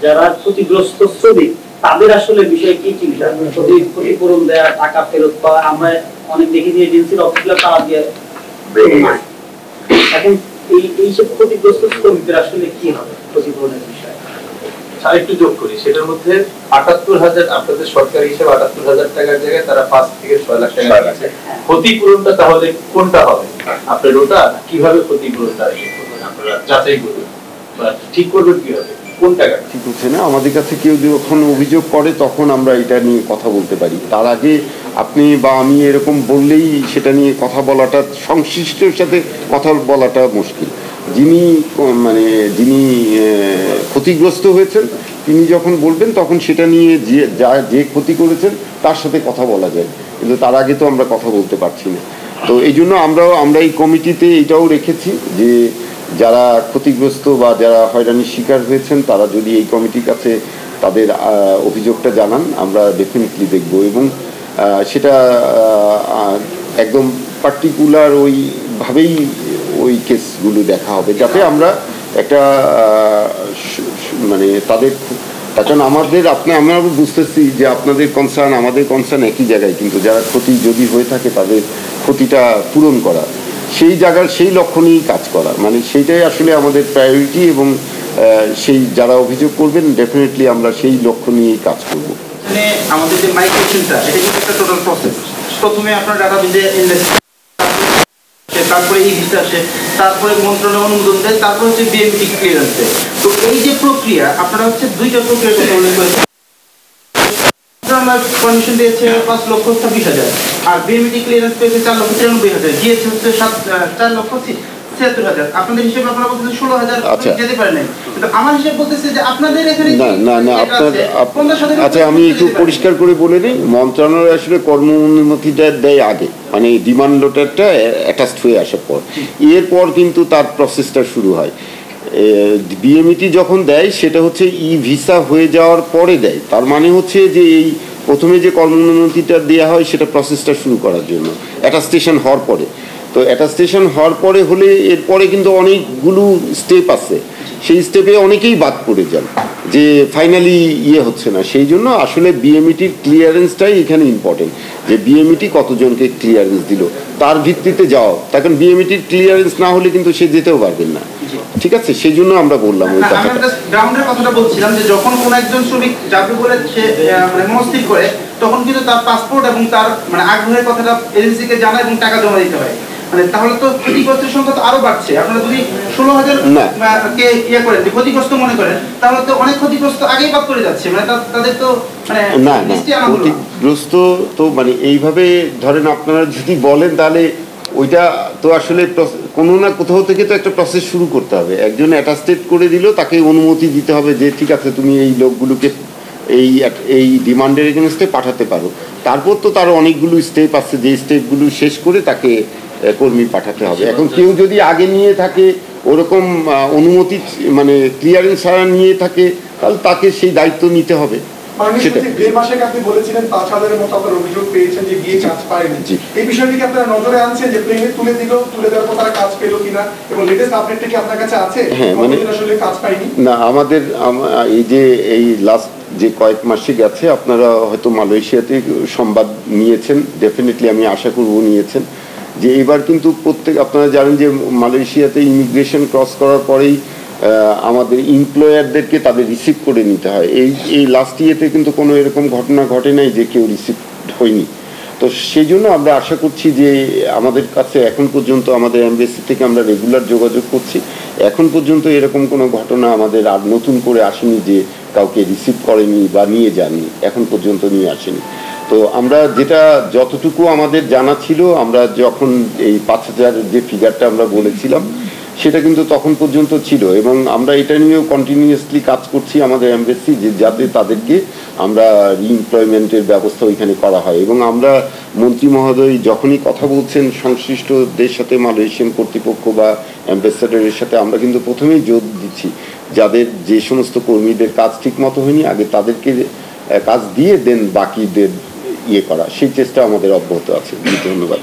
যারা ক্ষতিগ্রস্ত শ্রমিক তাদের আসলে বিষয়ে কি চিন্তা, ক্ষতিপূরণ দেওয়া, টাকা ফেরত পাওয়া? আমরা অনেক দেখি যে এজেন্সির অফিসগুলো তারা দিয়ে এখন এইসব ক্ষতিগ্রস্ত শ্রমিকদের আসলে কি হবে ক্ষতিপূরণের বিষয়ে? আরেকটু যোগ করি, সেটার মধ্যে ৭৮,০০০ আপনাদের সরকারি হিসেবে ৭৮,০০০ টাকার জায়গায় তারা ৫ থেকে ৬ লাখ টাকা আছে। ক্ষতিপূরণটা তাহলে কোনটা হবে? আপনার ওটা কিভাবে ক্ষতিপূরণটা আপনারা যাচাই করবেন বা ঠিক করবেন কিভাবে? কোন টাকা ঠিক হচ্ছে না? আমাদের কাছে কেউ যখন অভিযোগ করে তখন আমরা এটা নিয়ে কথা বলতে পারি। তার আগে আপনি বা আমি এরকম বললেই সেটা নিয়ে কথা বলাটা, সংশ্লিষ্টর সাথে কথা বলাটা মুশকিল। যিনি ক্ষতিগ্রস্ত হয়েছেন তিনি যখন বলবেন তখন সেটা নিয়ে যে ক্ষতি করেছেন তার সাথে কথা বলা যায়, কিন্তু তার আগে তো আমরা কথা বলতে পারছি না। তো এই জন্য আমরা এই কমিটিতে এটাও রেখেছি যে যারা ক্ষতিগ্রস্ত বা যারা হয়রানির শিকার হয়েছেন তারা যদি এই কমিটির কাছে তাদের অভিযোগটা জানান, আমরা ডেফিনেটলি দেখব এবং সেটা একদম পার্টিকুলার ওইভাবেই ওই কেসগুলো দেখা হবে, যাতে আমরা একটা তাদের, কারণ আমরা বুঝতেছি যে আপনাদের কনসার্ন আমাদের কনসার্ন একই জায়গায়, কিন্তু যারা ক্ষতি যদি হয়ে থাকে তাদের ক্ষতিটা পূরণ করা, সেই জায়গার সেই লক্ষ্য নিয়েই কাজ করা, সেইটাই আসলে আমাদের প্রায়োরিটি এবং সেই যারা অভিযোগ করবেন ডেফিনেটলি আমরা সেই লক্ষ্য নিয়েই কাজ করব। আমাদের যে মাইগ্রেশনটা এটা কিন্তু একটা টোটাল প্রসেস। প্রথমে আপনার ডাটা তারপরে এই ভিসা আসে, তারপরে মন্ত্রণালয় অনুমোদন দেয়, তারপরে হচ্ছে বিএমটি ক্লিয়ারেন্স দেয়। তো এই যে প্রক্রিয়া আপনারা হচ্ছে দুইটা প্রক্রিয়ার কথা উল্লেখ করেছেন। পারমিশন দিয়েছে ৫,২৬,০০০ আর বিএমটি ক্লিয়ারেন্স পেয়েছে ৪,৯৩,০০০, দিয়েছে হচ্ছে ৪,৭৬,০০০। আপনাদের হিসেবে আপনারা বলতেছেন ১৬,০০০ যেতে পারে নাই, কিন্তু আমার হিসেব বলতেছে যে আপনাদের এখানে আচ্ছা আমি একটু পরিষ্কার করে বলে নিই, মন্ত্রণালয় আসলে কর্ম অনুমতিটা দেয় আগে, ডিমান্ড লেটারটা অ্যাটাচড হয়ে আসার পর, এরপর কিন্তু তার প্রসেসটা শুরু হয়। বিএমইটি যখন দেয় সেটা হচ্ছে ই ভিসা হয়ে যাওয়ার পরে দেয়, তার মানে হচ্ছে যে এই প্রথমে যে কর্ম অনুমতিটা দেওয়া হয় সেটা প্রসেসটা শুরু করার জন্য অ্যাটাস্টেশন হওয়ার পরে। তো অ্যাটাস্টেশন হওয়ার পরে হলে এরপরে কিন্তু অনেকগুলো স্টেপ আছে, সেই স্টেপে অনেকেই বাদ পড়ে যান যে ফাইনালি হচ্ছে না। সেই জন্য আসলে বিএমইটির ক্লিয়ারেন্সটাই এখানে ইম্পর্টেন্ট, যে বিএমইটি কতজনকে ক্লিয়ারেন্স দিল তার ভিত্তিতে যাও, তখন বিএমইটির ক্লিয়ারেন্স না হলে কিন্তু সে যেতেও পারবেন না। ঠিক আছে, সেই জন্য আমরা বললাম ওই কথাটা বলছিলাম যে যখন কোন একজন শ্রমিক যাবে বলে সে মনস্থির করে, তখন কিন্তু তার পাসপোর্ট এবং তার আগ্রহের কথাটা এজেন্সিকে জানায় এবং টাকা জমা দিতে হয়। তাহলে তো ক্ষতিগ্রস্তের সংখ্যা তো আরো বাড়ছে। আপনারা যদি ১৬,০০০ কে করেন যে ক্ষতিগ্রস্ত মনে করেন, তাহলে তো অনেক ক্ষতিগ্রস্ত আগেই বাদ করে যাচ্ছে, তাদের তো ক্ষতিগ্রস্ত তো এইভাবে ধরেন আপনারা যদি বলেন তাহলে ওইটা তো আসলে কোনো না কোথাও থেকে তো একটা প্রসেস শুরু করতে হবে। একজন অ্যাটাস্টেড করে দিল, তাকে অনুমতি দিতে হবে যে ঠিক আছে তুমি এই লোকগুলোকে এই ডিমান্ডের এগেনস্টে পাঠাতে পারো। তারপর তো তার অনেকগুলো স্টেপ আছে, যে স্টেপগুলো শেষ করে তাকে কর্মী পাঠাতে হবে। এখন কেউ যদি আগে নিয়ে থাকে ওরকম অনুমতি ক্লিয়ারেন্স ছাড়া নিয়ে থাকে, তাহলে তাকে সেই দায়িত্ব নিতে হবে। আপনি বলেছিলেন ৫,০০০-এর মতো আপনার অভিযোগ পেয়েছেন যে গিয়ে কাজ পায়নি, এই বিষয়টি কি আপনারা নজরে আনছেন যে প্লেনে তুলে দেওয়ার পর তারা কাজ পেলো কিনা, এবং লেটেস্ট আপডেটটা কি আপনার কাছে আছে? হ্যাঁ, আসলে কাজ পায়নি না, আমাদের এই লাস্ট যে কয়েক মাসে গেছে আপনারা হয়তো মালয়েশিয়াতে সংবাদ নিয়েছেন, ডেফিনেটলি আমি আশা করব নিয়েছেন, যে এবার কিন্তু আপনারা জানেন যে মালয়েশিয়াতে ইমিগ্রেশন ক্রস করার পরেই আমাদের এমপ্লয়ারদেরকে তাদের রিসিভ করে নিতে হয়। এই লাস্ট ইয়েতে কিন্তু কোনো এরকম ঘটনা ঘটে নাই যে কেউ রিসিভ হয়নি। তো সেই জন্য আমরা আশা করছি যে আমাদের কাছে এখন পর্যন্ত আমাদের এমবেসি থেকে আমরা রেগুলার যোগাযোগ করছি, এখন পর্যন্ত এরকম কোনো ঘটনা আমাদের আর নতুন করে আসেনি যে কাউকে রিসিভ করেনি বা নিয়ে যাননি, এখন পর্যন্ত নিয়ে আসেনি। তো আমরা যেটা যতটুকু আমাদের জানা ছিল, আমরা যখন এই ৫,০০০ যে ফিগারটা আমরা বলেছিলাম সেটা কিন্তু তখন পর্যন্ত ছিল, এবং আমরা এটা নিয়েও কন্টিনিউয়াসলি কাজ করছি আমাদের এমবেসি, যে যাতে তাদেরকে আমরা রিএমপ্লয়মেন্টের ব্যবস্থা ওইখানে করা হয়। এবং আমরা মন্ত্রী মহোদয় যখনই কথা বলছেন সংশ্লিষ্টদের সাথে, মালয়েশিয়ান কর্তৃপক্ষ বা অ্যাম্বাসেডারের সাথে, আমরা কিন্তু প্রথমেই জোর দিচ্ছি যাদের যে সমস্ত কর্মীদের কাজ ঠিক মতো হয়নি আগে তাদেরকে কাজ দিয়ে দেন বাকিদের করা, সেই চেষ্টা আমাদের অব্যাহত আছে। ধন্যবাদ।